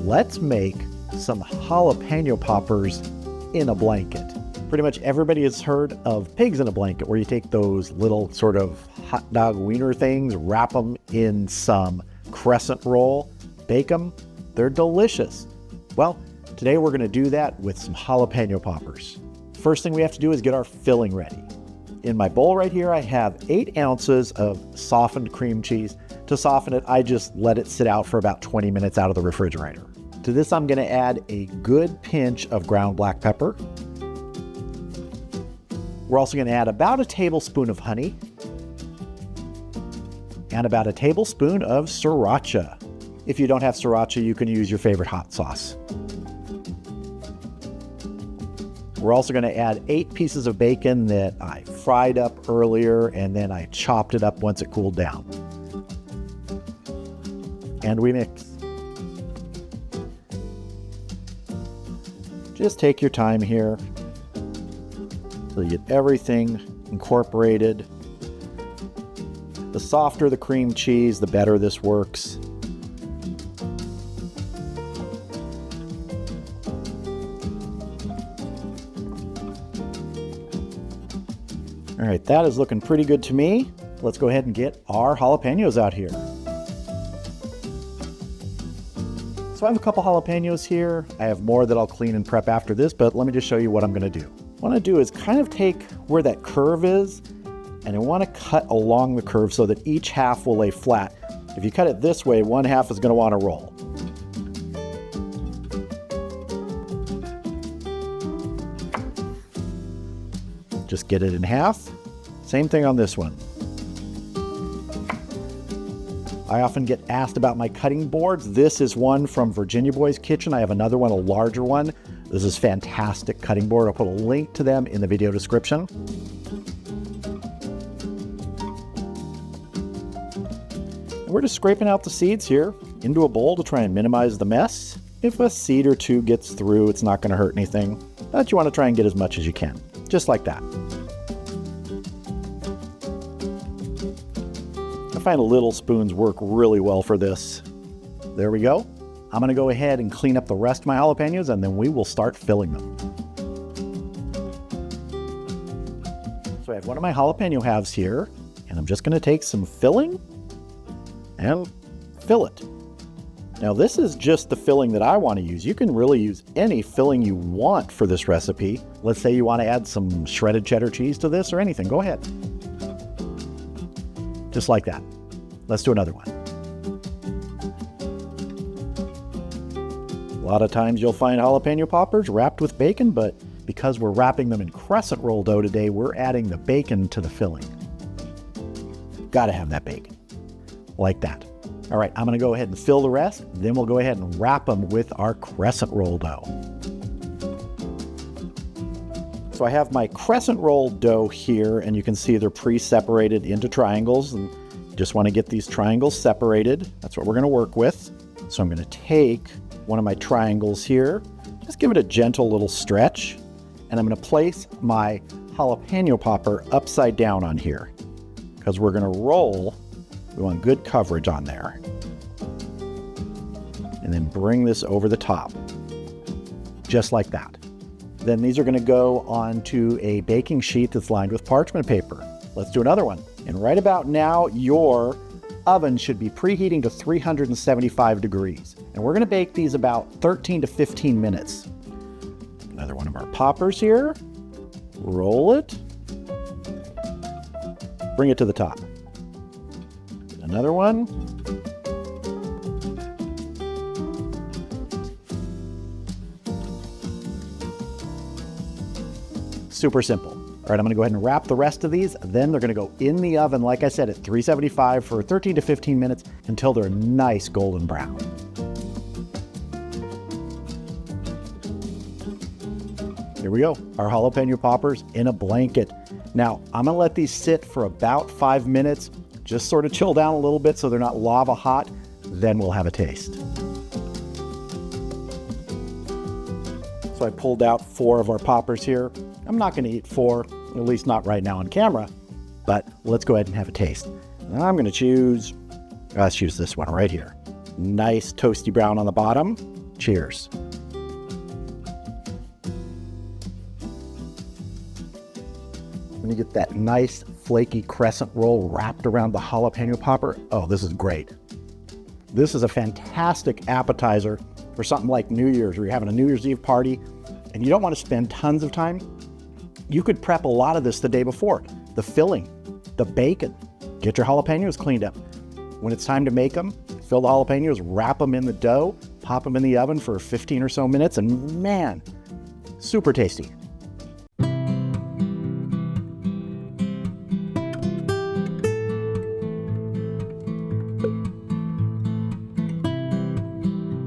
let's make some jalapeno poppers in a blanket. Pretty much everybody has heard of pigs in a blanket, where you take those little sort of hot dog wiener things, wrap them in some crescent roll, bake them. They're delicious. Well, today we're going to do that with some jalapeno poppers. First thing we have to do is get our filling ready. In my bowl right here, I have 8 ounces of softened cream cheese. To soften it, I just let it sit out for about 20 minutes out of the refrigerator. To this, I'm going to add a good pinch of ground black pepper. We're also going to add about a tablespoon of honey and about a tablespoon of Sriracha. If you don't have Sriracha, you can use your favorite hot sauce. We're also going to add 8 pieces of bacon that I fried up earlier, and then I chopped it up once it cooled down. And we mix. Just take your time here till you get everything incorporated. The softer the cream cheese, the better this works. All right, that is looking pretty good to me. Let's go ahead and get our jalapenos out here. So I have a couple jalapenos here. I have more that I'll clean and prep after this, but let me just show you what I'm going to do. What I want to do is kind of take where that curve is, and I want to cut along the curve so that each half will lay flat. If you cut it this way, one half is going to want to roll. Just get it in half. Same thing on this one. I often get asked about my cutting boards. This is one from Virginia Boy's Kitchen. I have another one, a larger one. This is fantastic cutting board. I'll put a link to them in the video description. And we're just scraping out the seeds here into a bowl to try and minimize the mess. If a seed or two gets through, it's not going to hurt anything, but you want to try and get as much as you can, just like that. I find little spoons work really well for this. There we go. I'm going to go ahead and clean up the rest of my jalapenos, and then we will start filling them. So I have one of my jalapeno halves here, and I'm just going to take some filling and fill it. Now this is just the filling that I want to use. You can really use any filling you want for this recipe. Let's say you want to add some shredded cheddar cheese to this or anything. Go ahead. Just like that. Let's do another one. A lot of times you'll find jalapeno poppers wrapped with bacon, but because we're wrapping them in crescent roll dough today, we're adding the bacon to the filling. Gotta have that bacon. Like that. All right, I'm gonna go ahead and fill the rest, then we'll go ahead and wrap them with our crescent roll dough. So I have my crescent roll dough here, and you can see they're pre-separated into triangles, and you just want to get these triangles separated. That's what we're going to work with. So I'm going to take one of my triangles here, just give it a gentle little stretch, and I'm going to place my jalapeno popper upside down on here. Because we're going to roll, we want good coverage on there. And then bring this over the top, just like that. Then these are going to go onto a baking sheet that's lined with parchment paper. Let's do another one. And right about now, your oven should be preheating to 375 degrees. And we're going to bake these about 13 to 15 minutes. Another one of our poppers here. Roll it. Bring it to the top. Another one. Super simple. All right, I'm going to go ahead and wrap the rest of these. Then they're going to go in the oven, like I said, at 375 for 13 to 15 minutes until they're nice golden brown. Here we go, our jalapeno poppers in a blanket. Now, I'm going to let these sit for about 5 minutes, just sort of chill down a little bit so they're not lava hot. Then we'll have a taste. So I pulled out 4 of our poppers here. I'm not going to eat 4, at least not right now on camera, but let's go ahead and have a taste. I'm going to choose, let's choose this one right here. Nice toasty brown on the bottom. Cheers. When you get that nice flaky crescent roll wrapped around the jalapeno popper, oh, this is great. This is a fantastic appetizer for something like New Year's, where you're having a New Year's Eve party and you don't want to spend tons of time. You could prep a lot of this the day before. The filling, the bacon, get your jalapenos cleaned up. When it's time to make them, fill the jalapenos, wrap them in the dough, pop them in the oven for 15 or so minutes, and man, super tasty.